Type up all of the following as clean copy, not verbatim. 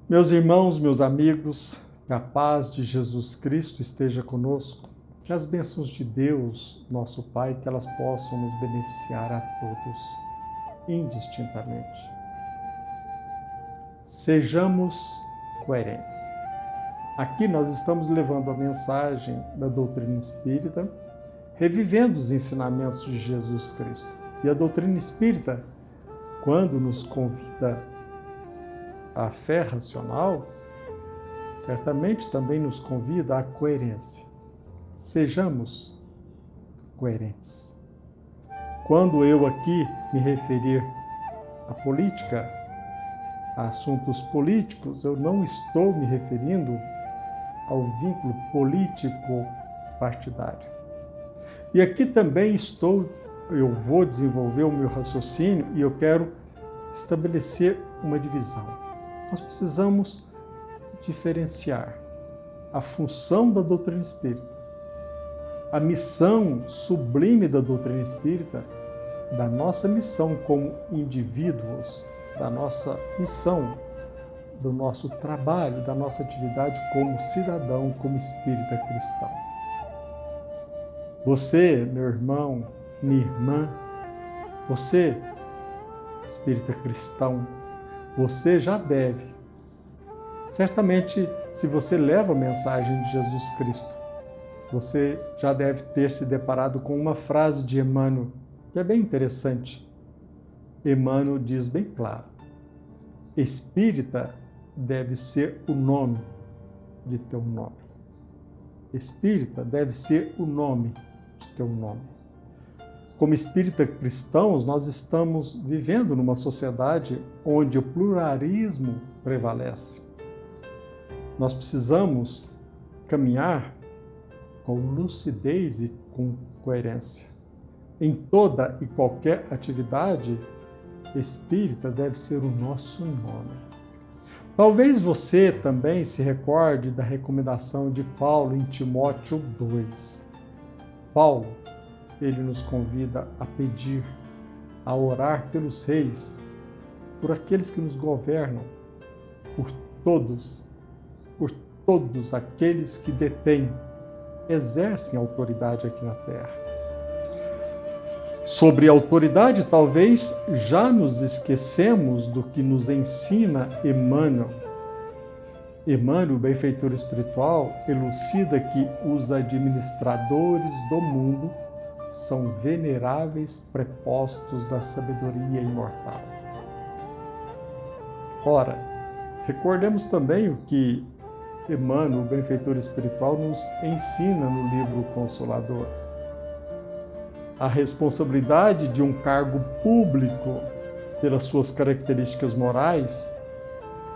Meus irmãos, meus amigos, que a paz de Jesus Cristo esteja conosco, que as bênçãos de Deus, nosso Pai, que elas possam nos beneficiar a todos, indistintamente. Sejamos coerentes. Aqui nós estamos levando a mensagem da doutrina espírita, revivendo os ensinamentos de Jesus Cristo. E a doutrina espírita, quando nos convida à fé racional, certamente também nos convida à coerência. Sejamos coerentes. Quando eu aqui me referir à política, a assuntos políticos, eu não estou me referindo ao vínculo político-partidário. E aqui também eu vou desenvolver o meu raciocínio e eu quero estabelecer uma divisão. Nós precisamos diferenciar a função da doutrina espírita, a missão sublime da doutrina espírita, da nossa missão como indivíduos, da nossa missão, do nosso trabalho, da nossa atividade como cidadão, como espírita cristão. Você, meu irmão, minha irmã, você, espírita cristão, você já deve. Certamente, se você leva a mensagem de Jesus Cristo, você já deve ter se deparado com uma frase de Emmanuel, que é bem interessante. Emmanuel diz bem claro: espírita deve ser o nome de teu nome. Espírita deve ser o nome de teu nome. Como espírita cristãos, nós estamos vivendo numa sociedade onde o pluralismo prevalece. Nós precisamos caminhar com lucidez e com coerência. Em toda e qualquer atividade, espírita deve ser o nosso nome. Talvez você também se recorde da recomendação de Paulo em Timóteo 2. Paulo, ele nos convida a pedir, a orar pelos reis, por aqueles que nos governam, por todos aqueles que detêm, exercem autoridade aqui na Terra. Sobre autoridade, talvez já nos esquecemos do que nos ensina Emmanuel. Emmanuel, o benfeitor espiritual, elucida que os administradores do mundo são veneráveis prepostos da sabedoria imortal. Ora, recordemos também o que Emmanuel, o benfeitor espiritual, nos ensina no livro Consolador. A responsabilidade de um cargo público, pelas suas características morais,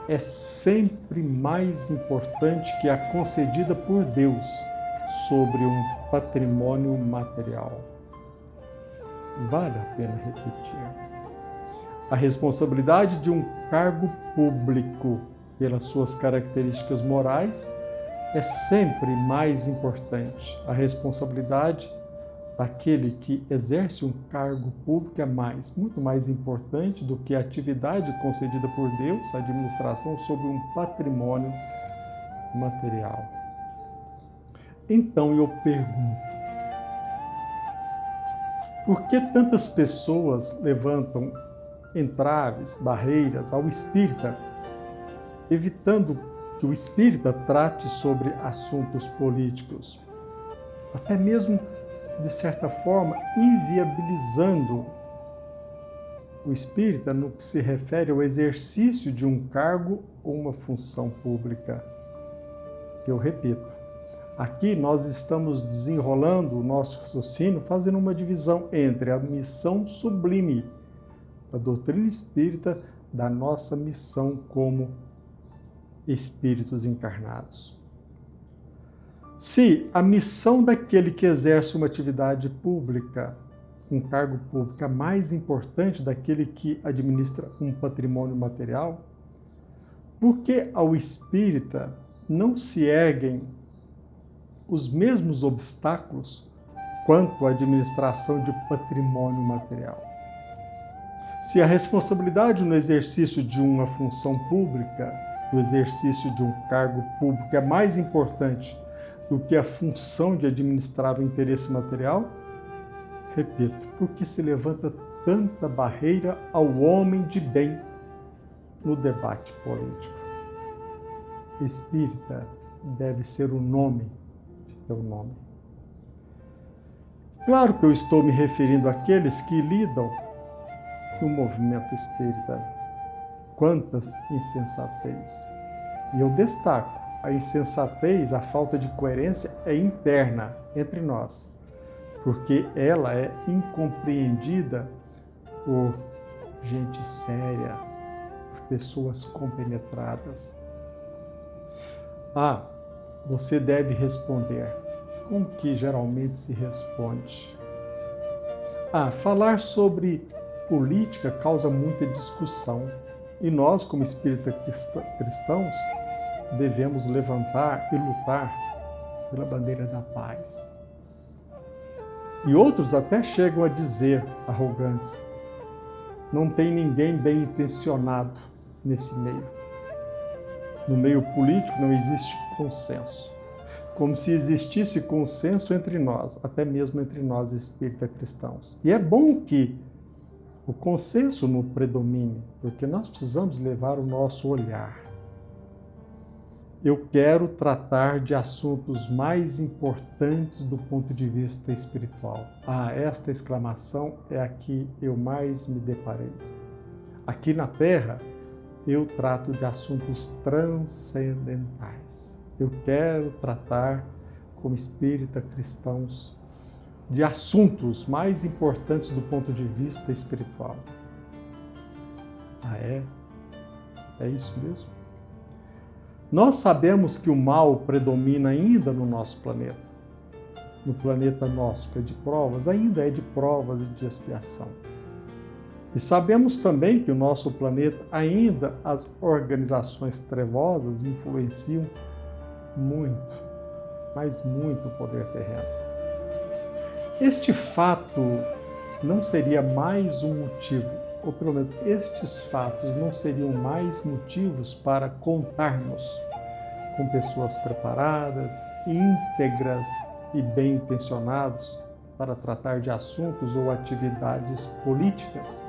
é sempre mais importante que a concedida por Deus sobre um patrimônio material. Vale a pena repetir. A responsabilidade de um cargo público, pelas suas características morais, é sempre mais importante. A responsabilidade daquele que exerce um cargo público é muito mais importante do que a atividade concedida por Deus, a administração sobre um patrimônio material. Então eu pergunto, por que tantas pessoas levantam entraves, barreiras ao espírita, evitando que o espírita trate sobre assuntos políticos, até mesmo, de certa forma, inviabilizando o espírita no que se refere ao exercício de um cargo ou uma função pública? Eu repito, aqui nós estamos desenrolando o nosso raciocínio, fazendo uma divisão entre a missão sublime da doutrina espírita, da nossa missão como espíritos encarnados. Se a missão daquele que exerce uma atividade pública, um cargo público, é mais importante daquele que administra um patrimônio material, por que ao espírita não se erguem os mesmos obstáculos quanto à administração de patrimônio material? Se a responsabilidade no exercício de uma função pública do exercício de um cargo público é mais importante do que a função de administrar o interesse material? Repito, porque se levanta tanta barreira ao homem de bem no debate político? Espírita deve ser o nome de teu nome. Claro que eu estou me referindo àqueles que lidam no movimento espírita. Quanta insensatez! E eu destaco, a insensatez, a falta de coerência é interna entre nós, porque ela é incompreendida por gente séria, por pessoas compenetradas. Você deve responder. Como que geralmente se responde? Falar sobre política causa muita discussão. E nós, como espíritas cristãos, devemos levantar e lutar pela bandeira da paz. E outros até chegam a dizer, arrogantes, não tem ninguém bem intencionado nesse meio. No meio político não existe consenso. Como se existisse consenso entre nós, até mesmo entre nós espíritas cristãos. E é bom que o consenso não predomine, porque nós precisamos levar o nosso olhar. Eu quero tratar de assuntos mais importantes do ponto de vista espiritual. Esta exclamação é a que eu mais me deparei. Aqui na Terra, eu trato de assuntos transcendentais. Eu quero tratar, como espírita cristãos, de assuntos mais importantes do ponto de vista espiritual. É isso mesmo? Nós sabemos que o mal predomina ainda no nosso planeta. No planeta nosso, que é de provas, ainda é de provas e de expiação. E sabemos também que o nosso planeta, ainda as organizações trevosas influenciam muito, mas muito o poder terreno. Este fato não seria mais um motivo, ou pelo menos estes fatos não seriam mais motivos para contarmos com pessoas preparadas, íntegras e bem-intencionados para tratar de assuntos ou atividades políticas?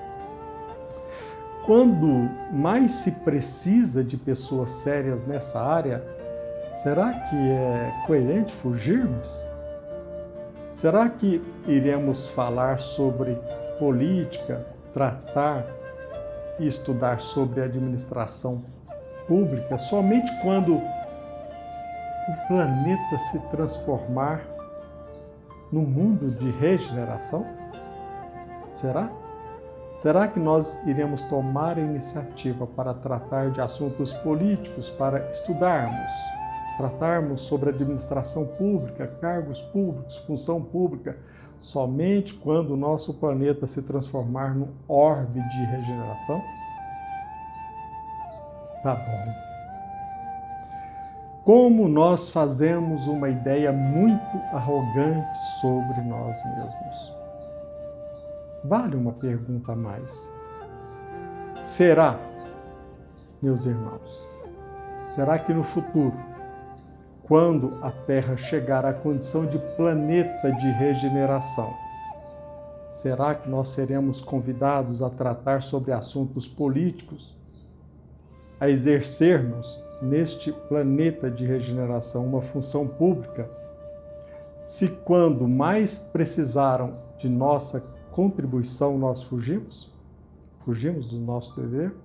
Quando mais se precisa de pessoas sérias nessa área, será que é coerente fugirmos? Será que iremos falar sobre política, tratar e estudar sobre administração pública somente quando o planeta se transformar num mundo de regeneração? Será? Será que nós iremos tomar a iniciativa para tratar de assuntos políticos, para estudarmos, tratarmos sobre administração pública, cargos públicos, função pública, somente quando o nosso planeta se transformar num orbe de regeneração? Tá bom. Como nós fazemos uma ideia muito arrogante sobre nós mesmos? Vale uma pergunta a mais. Será, meus irmãos, será que no futuro, quando a Terra chegar à condição de planeta de regeneração, será que nós seremos convidados a tratar sobre assuntos políticos, a exercermos neste planeta de regeneração uma função pública, se quando mais precisaram de nossa contribuição nós fugimos do nosso dever?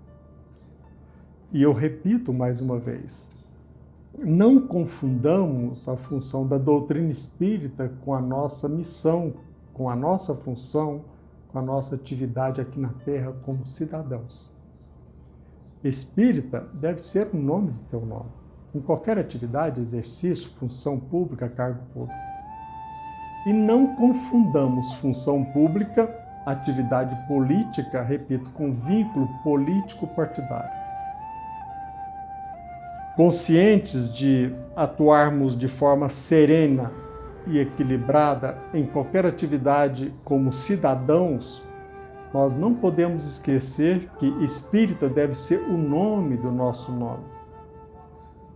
E eu repito mais uma vez, não confundamos a função da doutrina espírita com a nossa missão, com a nossa função, com a nossa atividade aqui na Terra como cidadãos. Espírita deve ser o nome de teu nome, em qualquer atividade, exercício, função pública, cargo público. E não confundamos função pública, atividade política, repito, com vínculo político-partidário. Conscientes de atuarmos de forma serena e equilibrada em qualquer atividade como cidadãos, nós não podemos esquecer que espírita deve ser o nome do nosso nome.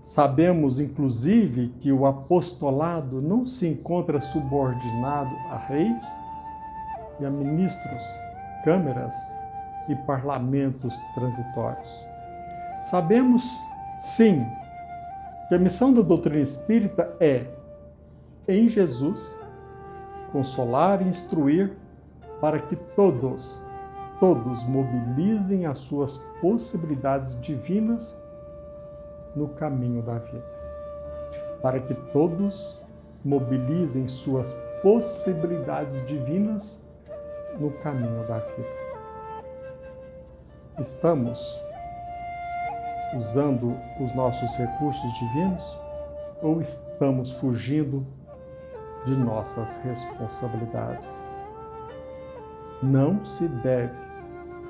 Sabemos, inclusive, que o apostolado não se encontra subordinado a reis e a ministros, câmeras e parlamentos transitórios. Sabemos, sim, que a missão da doutrina espírita é, em Jesus, consolar e instruir para que todos mobilizem as suas possibilidades divinas no caminho da vida. Para que todos mobilizem suas possibilidades divinas no caminho da vida. Estamos usando os nossos recursos divinos ou estamos fugindo de nossas responsabilidades? Não se deve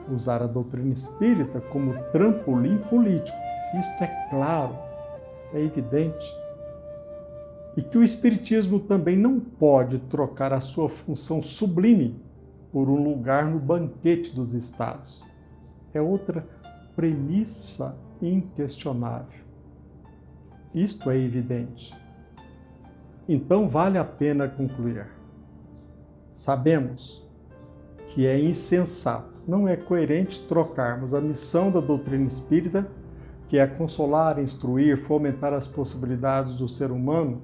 usar a doutrina espírita como trampolim político. Isto é claro, é evidente. E que o Espiritismo também não pode trocar a sua função sublime por um lugar no banquete dos estados. É outra premissa inquestionável. Isto é evidente. Então vale a pena concluir. Sabemos que é insensato, não é coerente trocarmos a missão da doutrina espírita, que é consolar, instruir, fomentar as possibilidades do ser humano,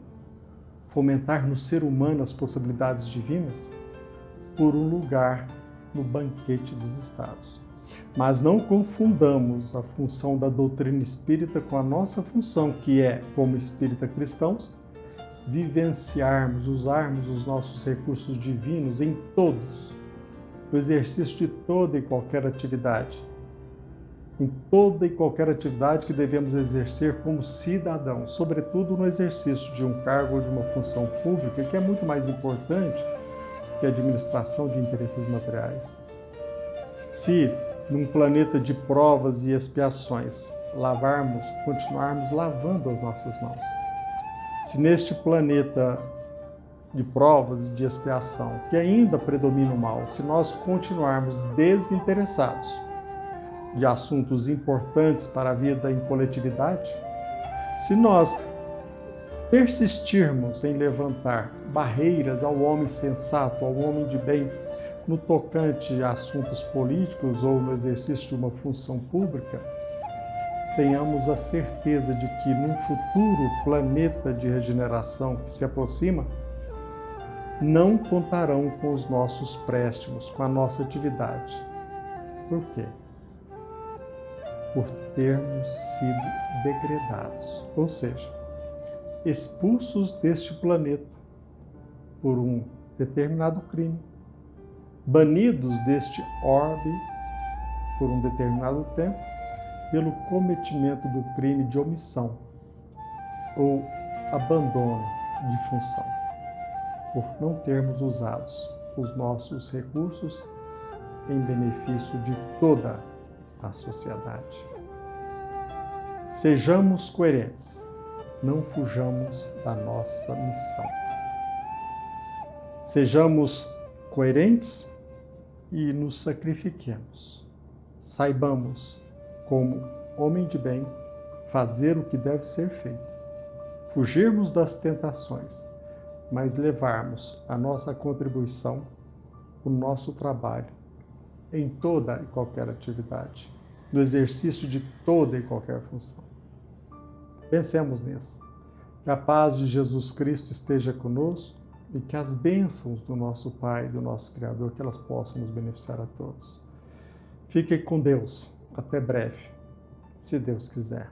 fomentar no ser humano as possibilidades divinas, por um lugar no banquete dos estados. Mas não confundamos a função da doutrina espírita com a nossa função, que é, como espírita cristãos, vivenciarmos, usarmos os nossos recursos divinos em todos, no exercício de toda e qualquer atividade, em toda e qualquer atividade que devemos exercer como cidadãos, sobretudo no exercício de um cargo ou de uma função pública, que é muito mais importante que a administração de interesses materiais. Se, num planeta de provas e expiações, continuarmos lavando as nossas mãos, se neste planeta de provas e de expiação, que ainda predomina o mal, se nós continuarmos desinteressados de assuntos importantes para a vida em coletividade, se nós persistirmos em levantar barreiras ao homem sensato, ao homem de bem, no tocante a assuntos políticos ou no exercício de uma função pública, tenhamos a certeza de que num futuro planeta de regeneração que se aproxima, não contarão com os nossos préstimos, com a nossa atividade. Por quê? Por termos sido degredados, ou seja, expulsos deste planeta por um determinado crime, banidos deste orbe por um determinado tempo, pelo cometimento do crime de omissão ou abandono de função, por não termos usados os nossos recursos em benefício de toda a sociedade. Sejamos coerentes, não fujamos da nossa missão. Sejamos coerentes e nos sacrifiquemos. Saibamos, como homem de bem, fazer o que deve ser feito. Fugirmos das tentações, mas levarmos a nossa contribuição, o nosso trabalho, em toda e qualquer atividade, no exercício de toda e qualquer função. Pensemos nisso. Que a paz de Jesus Cristo esteja conosco e que as bênçãos do nosso Pai, do nosso Criador, que elas possam nos beneficiar a todos. Fiquem com Deus. Até breve, se Deus quiser.